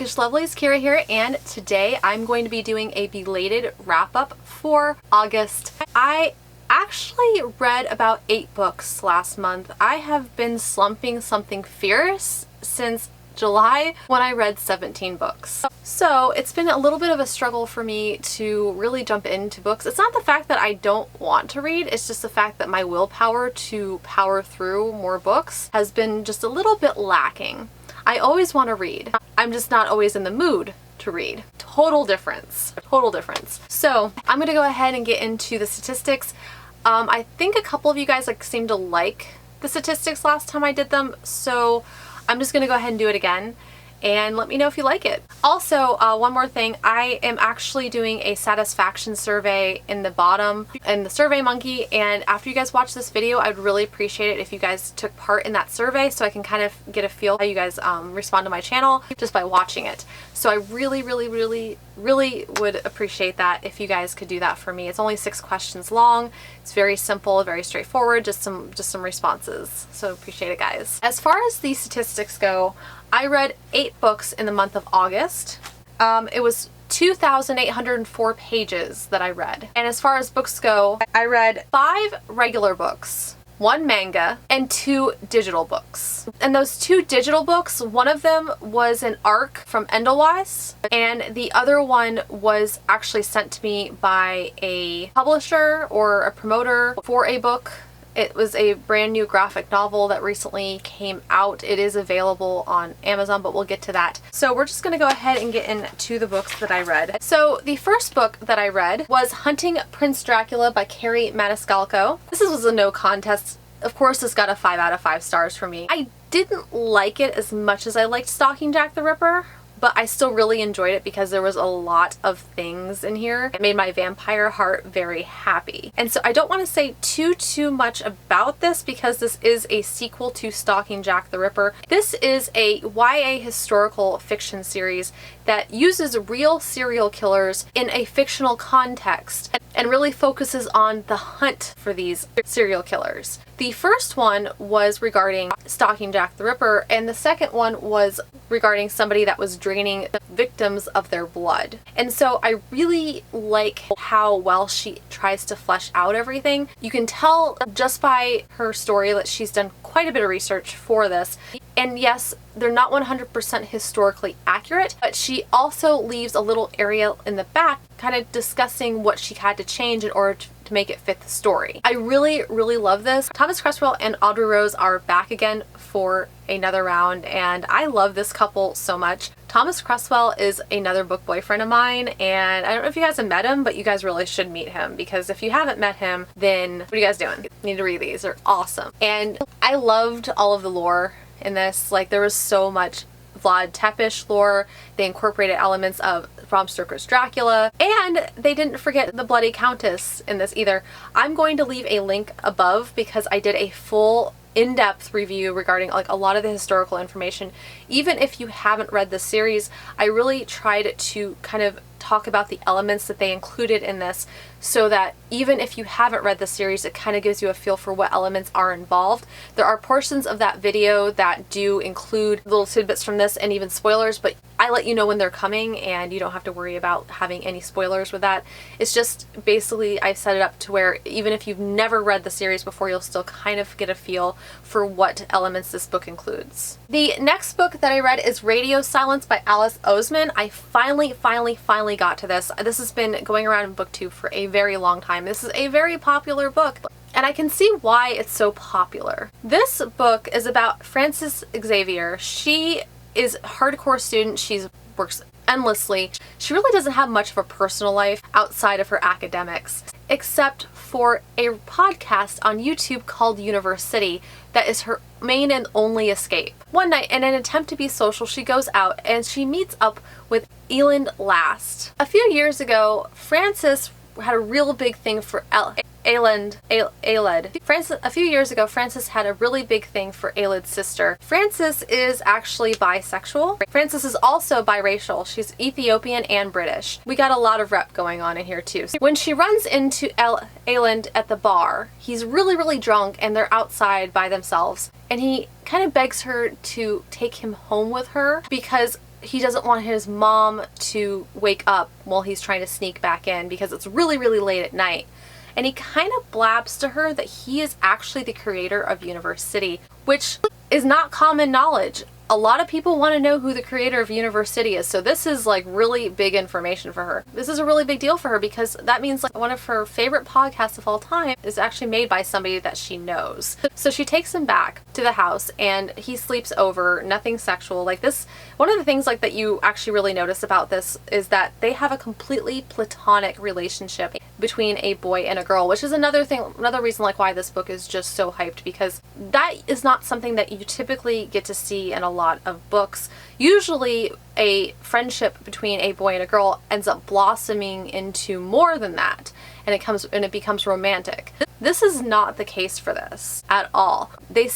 English Lovelies, Kira here, and today I'm going to be doing a belated wrap-up for August. I actually read about 8 books last month. I have been slumping something fierce since July when I read 17 books. So it's been a little bit of a struggle for me to really jump into books. It's not the fact that I don't want to read, it's just the fact that my willpower to power through more books has been just a little bit lacking. I always want to read. I'm just not always in the mood to read. Total difference. Total difference. So I'm gonna go ahead and get into the statistics. I think a couple of you guys seemed to like the statistics last time I did them, so I'm just gonna go ahead and do it again and let me know if you like it. Also, one more thing, I am actually doing a satisfaction survey in the bottom in the Survey Monkey, and after you guys watch this video, I'd really appreciate it if you guys took part in that survey so I can kind of get a feel how you guys respond to my channel just by watching it. So I really would appreciate that if you guys could do that for me. It's only 6 questions long. It's very simple, very straightforward, just some responses. So appreciate it, guys. As far as the statistics go, I read 8 books in the month of August. It was 2,804 pages that I read. And as far as books go, I read 5 regular books, 1 manga, and 2 digital books. And those 2 digital books, one of them was an ARC from Endelweiss, and the other one was actually sent to me by a publisher or a promoter for a book. It was a brand new graphic novel that recently came out. It is available on Amazon, but we'll get to that. So we're just gonna go ahead and get into the books that I read. So the first book that I read was Hunting Prince Dracula by Carrie Maniscalco. This was a no contest. Of course, this got a 5 out of 5 stars for me. I didn't like it as much as I liked Stalking Jack the Ripper, but I still really enjoyed it because there was a lot of things in here. It made my vampire heart very happy. And so I don't want to say too much about this because this is a sequel to Stalking Jack the Ripper. This is a YA historical fiction series that uses real serial killers in a fictional context and really focuses on the hunt for these serial killers. The first one was regarding Stalking Jack the Ripper, and the second one was regarding somebody that was draining the victims of their blood. And so I really like how well she tries to flesh out everything. You can tell just by her story that she's done quite a bit of research for this. And yes, they're not 100% historically accurate, but she also leaves a little area in the back kind of discussing what she had to change in order to make it fit the story. I really love this. Thomas Cresswell and Audrey Rose are back again for another round, and I love this couple so much. Thomas Cresswell is another book boyfriend of mine, and I don't know if you guys have met him, but you guys really should meet him, because if you haven't met him, then what are you guys doing? You need to read these. They're awesome. And I loved all of the lore in this. Like, there was so much Vlad Tepes lore. They incorporated elements of Bram Stoker's Dracula, and they didn't forget the Bloody Countess in this either. I'm going to leave a link above because I did a full in-depth review regarding a lot of the historical information. Even if you haven't read the series, I really tried to kind of talk about the elements that they included in this so that even if you haven't read the series, it kind of gives you a feel for what elements are involved. There are portions of that video that do include little tidbits from this and even spoilers, but I let you know when they're coming and you don't have to worry about having any spoilers with that. It's just basically I set it up to where even if you've never read the series before, you'll still kind of get a feel for what elements this book includes. The next book that I read is Radio Silence by Alice Oseman. I finally got to this. This has been going around in BookTube for a very long time. This is a very popular book, and I can see why it's so popular. This book is about Frances Xavier. She is a hardcore student. She works endlessly. She really doesn't have much of a personal life outside of her academics, except for a podcast on YouTube called University that is her main and only escape. One night, in an attempt to be social, she goes out and she meets up with Eland Last. A few years ago, Frances had a real big thing for Aelid. A few years ago, Frances had a really big thing for Aelid's sister. Frances is actually bisexual. Frances is also biracial. She's Ethiopian and British. We got a lot of rep going on in here too. When she runs into Aelid at the bar, he's really drunk and they're outside by themselves. And he kind of begs her to take him home with her because he doesn't want his mom to wake up while he's trying to sneak back in because it's really, really late at night. And he kind of blabs to her that he is actually the creator of Universe City, which is not common knowledge. A lot of people want to know who the creator of Universe City is, so this is like really big information for her. This is a really big deal for her because that means like one of her favorite podcasts of all time is actually made by somebody that she knows. So she takes him back to the house and he sleeps over, nothing sexual. Like this, one of the things like that you actually really notice about this is that they have a completely platonic relationship between a boy and a girl, which is another reason like why this book is just so hyped, because that is not something that you typically get to see in a lot of books. Usually a friendship between a boy and a girl ends up blossoming into more than that, and it becomes romantic. This is not the case for this at all. They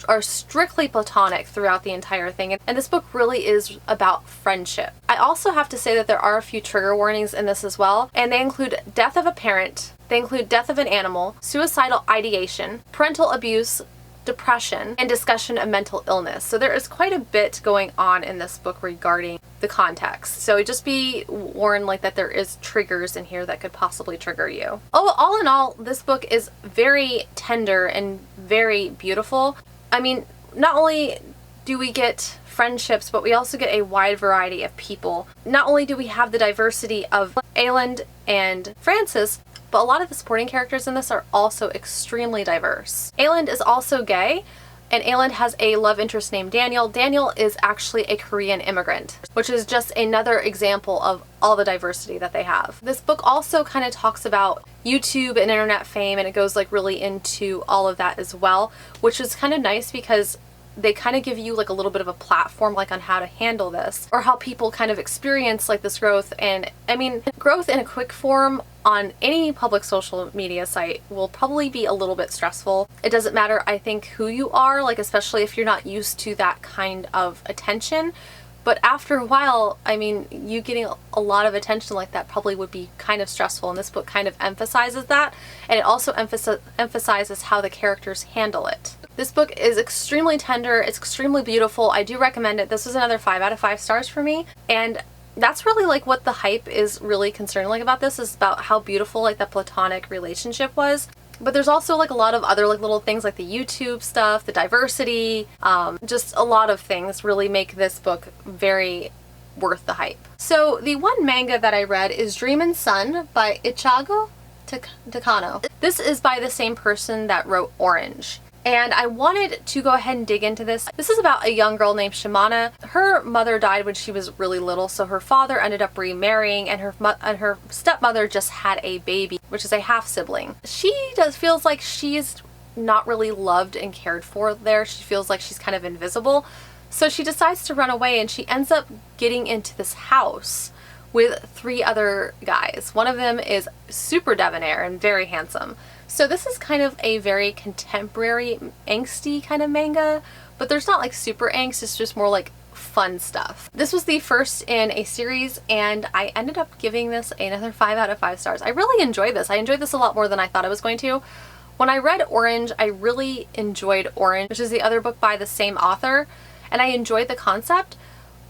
are strictly platonic throughout the entire thing, and this book really is about friendship. I also have to say that there are a few trigger warnings in this as well, and they include death of a parent, they include death of an animal, suicidal ideation, parental abuse, depression, and discussion of mental illness. So there is quite a bit going on in this book regarding the context. So just be warned like that there is triggers in here that could possibly trigger you. Oh, all in all, this book is very tender and very beautiful. I mean, not only do we get friendships, but we also get a wide variety of people. Not only do we have the diversity of Ayland and Francis, but a lot of the supporting characters in this are also extremely diverse. Ayland is also gay, and Ayland has a love interest named Daniel. Daniel is actually a Korean immigrant, which is just another example of all the diversity that they have. This book also kind of talks about YouTube and internet fame, and it goes like really into all of that as well, which is kind of nice because they kind of give you like a little bit of a platform like on how to handle this, or how people kind of experience like this growth. And I mean, growth in a quick form on any public social media site will probably be a little bit stressful. It doesn't matter, I think, who you are, like especially if you're not used to that kind of attention. But after a while, I mean, you getting a lot of attention like that probably would be kind of stressful, and this book kind of emphasizes that, and it also emphasizes how the characters handle it. This book is extremely tender, it's extremely beautiful. I do recommend it. This was another 5 out of 5 stars for me, and that's really like what the hype is really concerned like about this, is about how beautiful like the platonic relationship was. But there's also like a lot of other like little things like the YouTube stuff, the diversity, just a lot of things really make this book very worth the hype. So the one manga that I read is Dream and Sun by Ichigo Takano. This is by the same person that wrote Orange. And I wanted to go ahead and dig into this. This is about a young girl named Shimana. Her mother died when she was really little, so her father ended up remarrying, and her stepmother just had a baby, which is a half sibling. She feels like she's not really loved and cared for there. She feels like she's kind of invisible. So she decides to run away, and she ends up getting into this house with 3 other guys. One of them is super debonair and very handsome. So this is kind of a very contemporary, angsty kind of manga, but there's not like super angst, it's just more like fun stuff. This was the first in a series, and I ended up giving this another 5 out of 5 stars. I really enjoyed this. I enjoyed this a lot more than I thought I was going to. When I read Orange, I really enjoyed Orange, which is the other book by the same author, and I enjoyed the concept,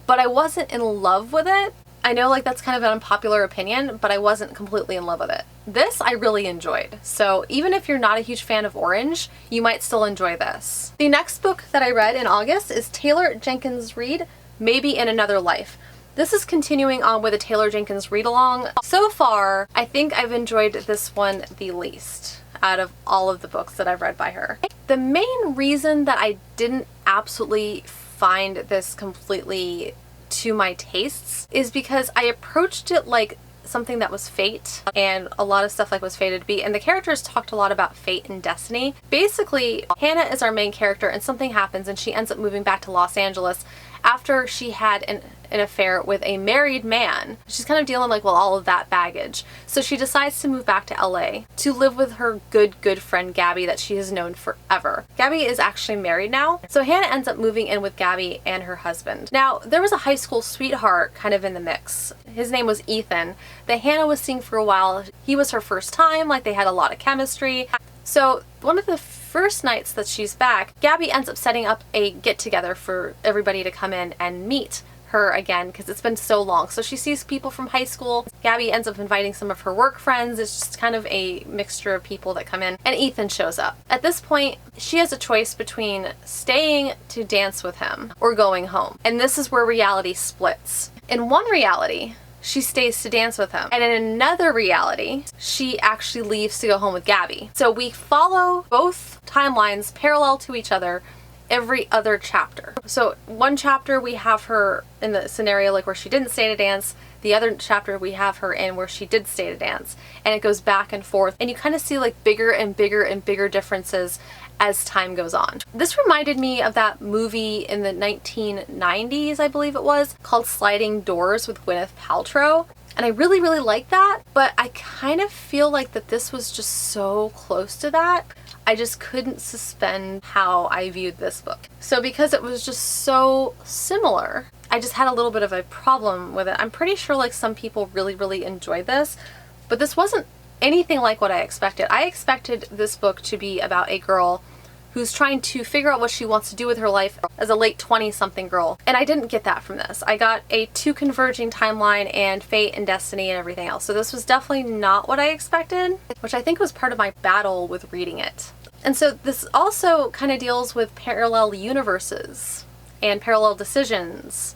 but I wasn't in love with it. I know like that's kind of an unpopular opinion, but I wasn't completely in love with it. This I really enjoyed. So even if you're not a huge fan of Orange, you might still enjoy this. The next book that I read in August is Taylor Jenkins Reid, Maybe in Another Life. This is continuing on with a Taylor Jenkins read along. So far, I think I've enjoyed this one the least out of all of the books that I've read by her. The main reason that I didn't absolutely find this completely to my tastes is because I approached it like something that was fate, and a lot of stuff like was fated to be, and the characters talked a lot about fate and destiny. Basically, Hannah is our main character, and something happens and she ends up moving back to Los Angeles after she had an affair with a married man. She's kind of dealing like with all of that baggage. So she decides to move back to LA to live with her good friend Gabby that she has known forever. Gabby is actually married now. So Hannah ends up moving in with Gabby and her husband. Now, there was a high school sweetheart kind of in the mix. His name was Ethan, that Hannah was seeing for a while. He was her first time, like they had a lot of chemistry. So one of the first nights that she's back, Gabby ends up setting up a get-together for everybody to come in and meet her again because it's been so long. So she sees people from high school. Gabby ends up inviting some of her work friends. It's just kind of a mixture of people that come in, and Ethan shows up. At this point, she has a choice between staying to dance with him or going home. And this is where reality splits. In one reality, she stays to dance with him. And in another reality, she actually leaves to go home with Gabby. So we follow both timelines parallel to each other every other chapter. So one chapter we have her in the scenario like where she didn't stay to dance. The other chapter we have her in where she did stay to dance. And it goes back and forth. And you kind of see like bigger and bigger and bigger differences as time goes on. This reminded me of that movie in the 1990s, I believe it was, called Sliding Doors with Gwyneth Paltrow. And I really, really like that, but I kind of feel like that this was just so close to that. I just couldn't suspend how I viewed this book. So because it was just so similar, I just had a little bit of a problem with it. I'm pretty sure like some people really, really enjoyed this, but this wasn't anything like what I expected. I expected this book to be about a girl who's trying to figure out what she wants to do with her life as a late 20-something girl. And I didn't get that from this. I got a two converging timeline and fate and destiny and everything else. So this was definitely not what I expected, which I think was part of my battle with reading it. And so this also kind of deals with parallel universes and parallel decisions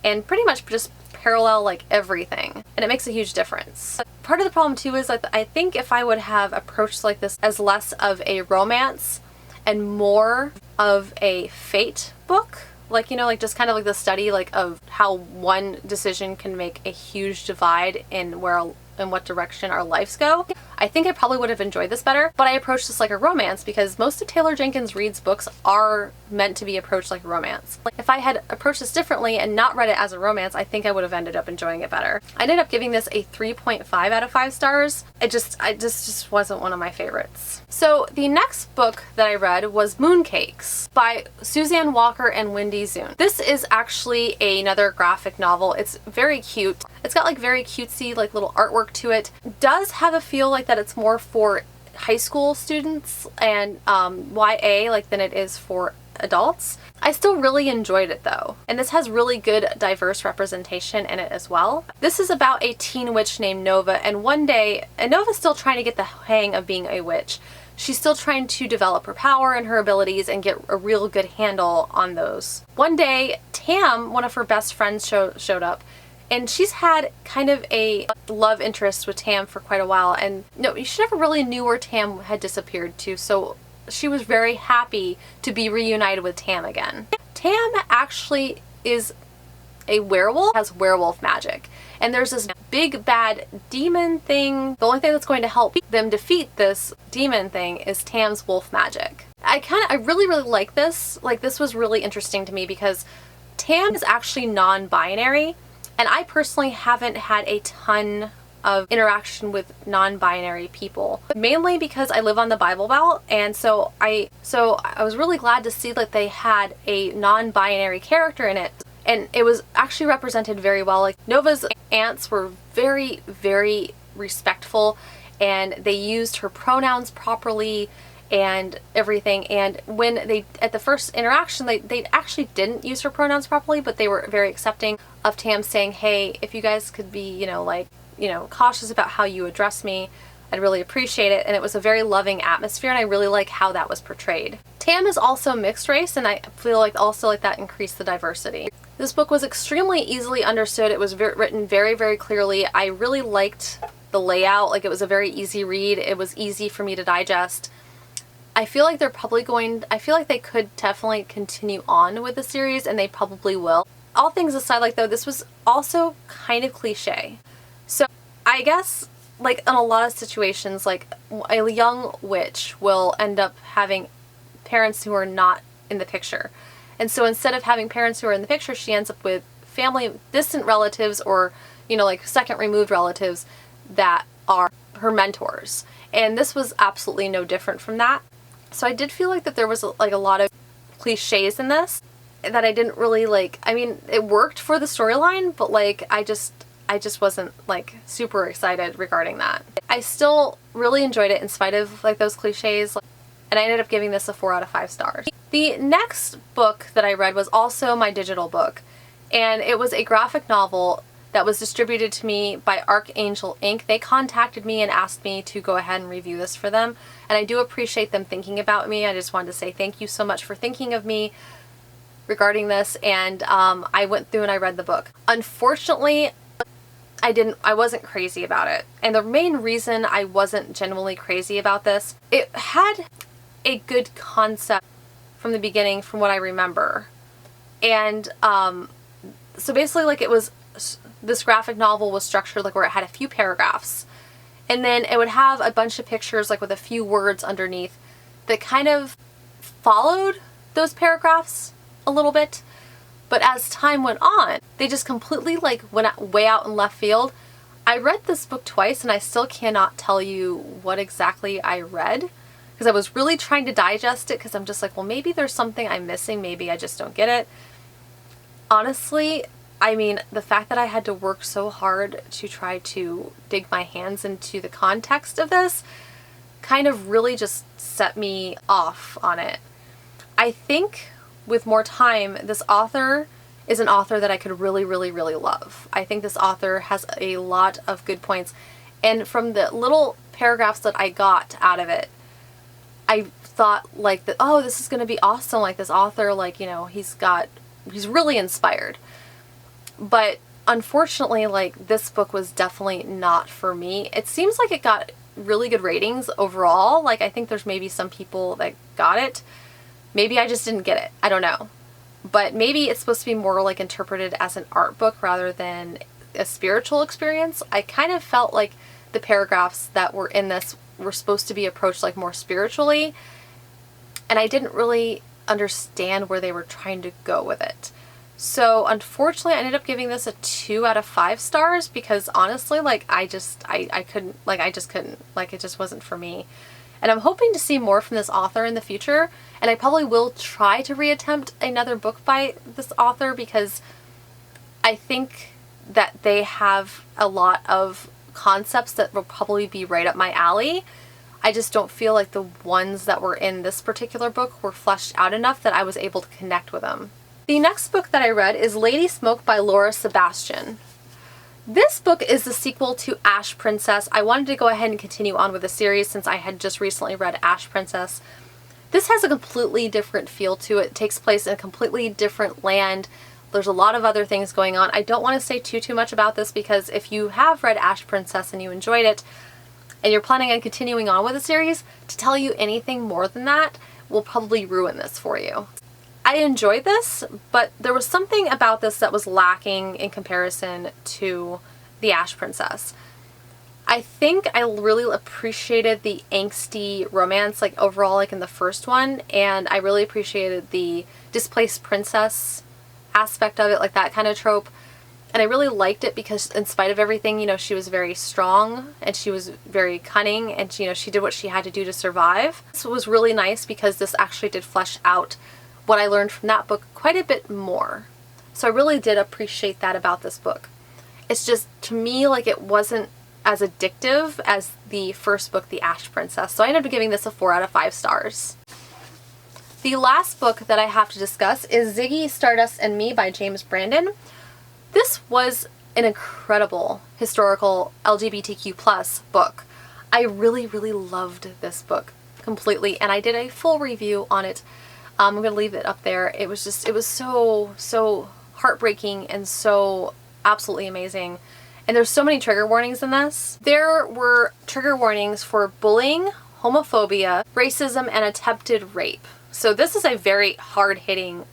and pretty much just parallel like everything. And it makes a huge difference. Part of the problem too is that I think if I would have approached like this as less of a romance and more of a fate book, like, you know, like just kind of like the study like of how one decision can make a huge divide in what direction our lives go, I think I probably would have enjoyed this better. But I approached this like a romance because most of Taylor Jenkins Reid's books are meant to be approached like a romance. Like if I had approached this differently and not read it as a romance, I think I would have ended up enjoying it better. I ended up giving this a 3.5 out of 5 stars. It just wasn't one of my favorites. So the next book that I read was Mooncakes by Suzanne Walker and Wendy Zune. This is actually another graphic novel. It's very cute. It's got like very cutesy like little artwork to it. It does have a feel like that it's more for high school students and YA like than it is for adults. I still really enjoyed it though, and this has really good diverse representation in it as well. This is about a teen witch named Nova, and one day, and Nova's still trying to get the hang of being a witch. She's still trying to develop her power and her abilities and get a real good handle on those. One day, Tam, one of her best friends, showed up, and she's had kind of a love interest with Tam for quite a while, and no, she never really knew where Tam had disappeared to, so she was very happy to be reunited with Tam again. Tam actually is a werewolf, has werewolf magic, and there's this big bad demon thing. The only thing that's going to help them defeat this demon thing is Tam's wolf magic. I really, really like this. Like, this was really interesting to me because Tam is actually non-binary, and I personally haven't had a ton of interaction with non-binary people, mainly because I live on the Bible Belt, and so I was really glad to see that they had a non-binary character in it, and it was actually represented very well. Like, Nova's aunts were very, very respectful, and they used her pronouns properly and everything. And when they, at the first interaction, they actually didn't use her pronouns properly, but they were very accepting of Tam saying, hey, if you guys could be, cautious about how you address me, I'd really appreciate it. And it was a very loving atmosphere, and I really like how that was portrayed. Tam is also mixed race, and I feel like also like that increased the diversity. This book was extremely easily understood. It was written very, very clearly. I really liked the layout. Like, it was a very easy read. It was easy for me to digest. I feel like I feel like they could definitely continue on with the series, and they probably will. All things aside, like, though, this was also kind of cliche. So I guess, like, in a lot of situations, like, a young witch will end up having parents who are not in the picture. And so instead of having parents who are in the picture, she ends up with family, distant relatives, or, like second removed relatives that are her mentors. And this was absolutely no different from that. So I did feel like that there was like a lot of cliches in this that I didn't really like. I mean, it worked for the storyline, but like I just wasn't like super excited regarding that. I still really enjoyed it in spite of like those cliches, and I ended up giving this a 4 out of 5 stars. The next book that I read was also my digital book, and it was a graphic novel that was distributed to me by Archangel Inc. They contacted me and asked me to go ahead and review this for them, and I do appreciate them thinking about me. I just wanted to say thank you so much for thinking of me regarding this, and I went through and I read the book. Unfortunately, I wasn't crazy about it, and the main reason I wasn't genuinely crazy about this, it had a good concept from the beginning from what I remember, and so basically like it was, this graphic novel was structured like where it had a few paragraphs, and then it would have a bunch of pictures like with a few words underneath that kind of followed those paragraphs a little bit. But as time went on, they just completely like went way out in left field. I read this book twice and I still cannot tell you what exactly I read, because I was really trying to digest it, because I'm just like, well, maybe there's something I'm missing, maybe I just don't get it. Honestly, I mean, the fact that I had to work so hard to try to dig my hands into the context of this kind of really just set me off on it. I think with more time, this author is an author that I could really, really, really love. I think this author has a lot of good points, and from the little paragraphs that I got out of it, I thought like that, oh, this is going to be awesome. Like this author, like, you know, he's really inspired. But unfortunately, like this book was definitely not for me. It seems like it got really good ratings overall. Like I think there's maybe some people that got it. Maybe I just didn't get it. I don't know. But maybe it's supposed to be more like interpreted as an art book rather than a spiritual experience. I kind of felt like the paragraphs that were in this were supposed to be approached like more spiritually, and I didn't really understand where they were trying to go with it. So unfortunately, I ended up giving this a 2 out of 5 stars, because honestly, like I just couldn't, like I just couldn't, like it just wasn't for me. And I'm hoping to see more from this author in the future, and I probably will try to reattempt another book by this author, because I think that they have a lot of concepts that will probably be right up my alley. I just don't feel like the ones that were in this particular book were fleshed out enough that I was able to connect with them. The next book that I read is Lady Smoke by Laura Sebastian. This book is the sequel to Ash Princess. I wanted to go ahead and continue on with the series since I had just recently read Ash Princess. This has a completely different feel to it. It takes place in a completely different land. There's a lot of other things going on. I don't want to say too much about this, because if you have read Ash Princess and you enjoyed it and you're planning on continuing on with the series, to tell you anything more than that will probably ruin this for you. I enjoyed this, but there was something about this that was lacking in comparison to the Ash Princess. I think I really appreciated the angsty romance, like overall, like in the first one, and I really appreciated the displaced princess aspect of it, like that kind of trope. And I really liked it because in spite of everything, you know, she was very strong and she was very cunning, and you know, she did what she had to do to survive. This was really nice because this actually did flesh out what I learned from that book quite a bit more. So I really did appreciate that about this book. It's just, to me, like it wasn't as addictive as the first book, The Ash Princess. So I ended up giving this a 4 out of 5 stars. The last book that I have to discuss is Ziggy Stardust and Me by James Brandon. This was an incredible historical LGBTQ+ book. I really, really loved this book completely, and I did a full review on it. I'm going to leave it up there. It was so heartbreaking and so absolutely amazing. And there's so many trigger warnings in this. There were trigger warnings for bullying, homophobia, racism, and attempted rape. So this is a very hard-hitting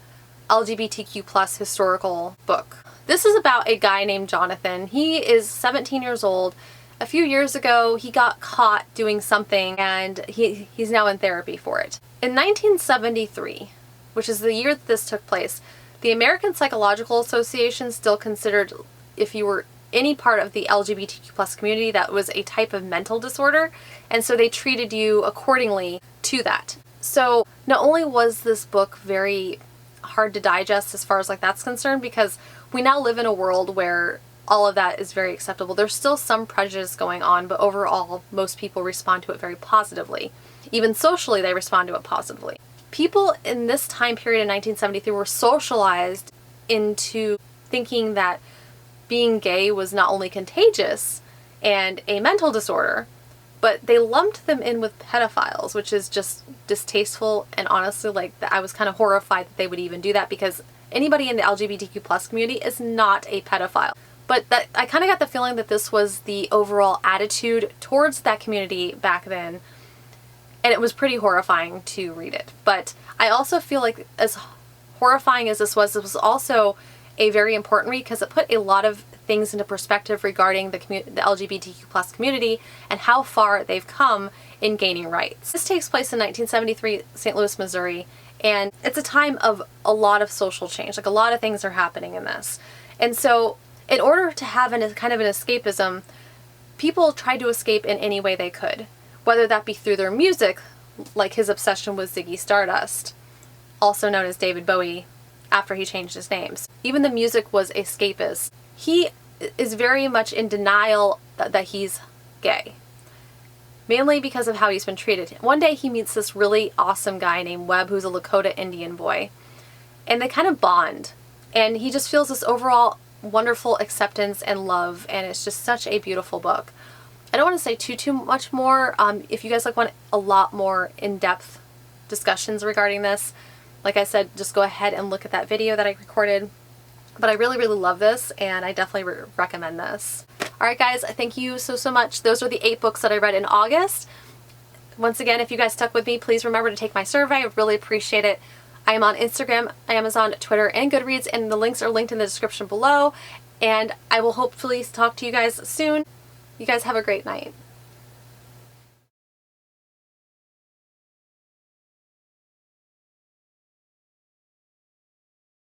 LGBTQ+ historical book. This is about a guy named Jonathan. He is 17 years old. A few years ago, he got caught doing something, and he's now in therapy for it. In 1973, which is the year that this took place, the American Psychological Association still considered if you were any part of the LGBTQ+ community, that was a type of mental disorder, and so they treated you accordingly to that. So not only was this book very hard to digest as far as like that's concerned, because we now live in a world where all of that is very acceptable. There's still some prejudice going on, but overall most people respond to it very positively. Even socially, they respond to it positively. People in this time period in 1973 were socialized into thinking that being gay was not only contagious and a mental disorder, but they lumped them in with pedophiles, which is just distasteful. And honestly, like, I was kind of horrified that they would even do that, because anybody in the LGBTQ plus community is not a pedophile. But that, I kind of got the feeling that this was the overall attitude towards that community back then, and it was pretty horrifying to read it. But I also feel like, as horrifying as this was also a very important read, because it put a lot of things into perspective regarding the LGBTQ plus community and how far they've come in gaining rights. This takes place in 1973, St. Louis, Missouri, and it's a time of a lot of social change. Like, a lot of things are happening in this. And so in order to have kind of an escapism, people tried to escape in any way they could, whether that be through their music, like his obsession with Ziggy Stardust, also known as David Bowie after he changed his names. Even the music was escapist. He is very much in denial that he's gay, mainly because of how he's been treated. One day he meets this really awesome guy named Webb, who's a Lakota Indian boy, and they kind of bond, and he just feels this overall wonderful acceptance and love, and it's just such a beautiful book. I don't want to say too much more. If you guys want a lot more in-depth discussions regarding this, like I said, just go ahead and look at that video that I recorded. But I really love this, and I definitely recommend this. Alright guys, thank you so much. Those are the 8 books that I read in August. Once again, if you guys stuck with me, please remember to take my survey. I really appreciate it. I am on Instagram, Amazon, Twitter, and Goodreads, and the links are linked in the description below. And I will hopefully talk to you guys soon. You guys have a great night.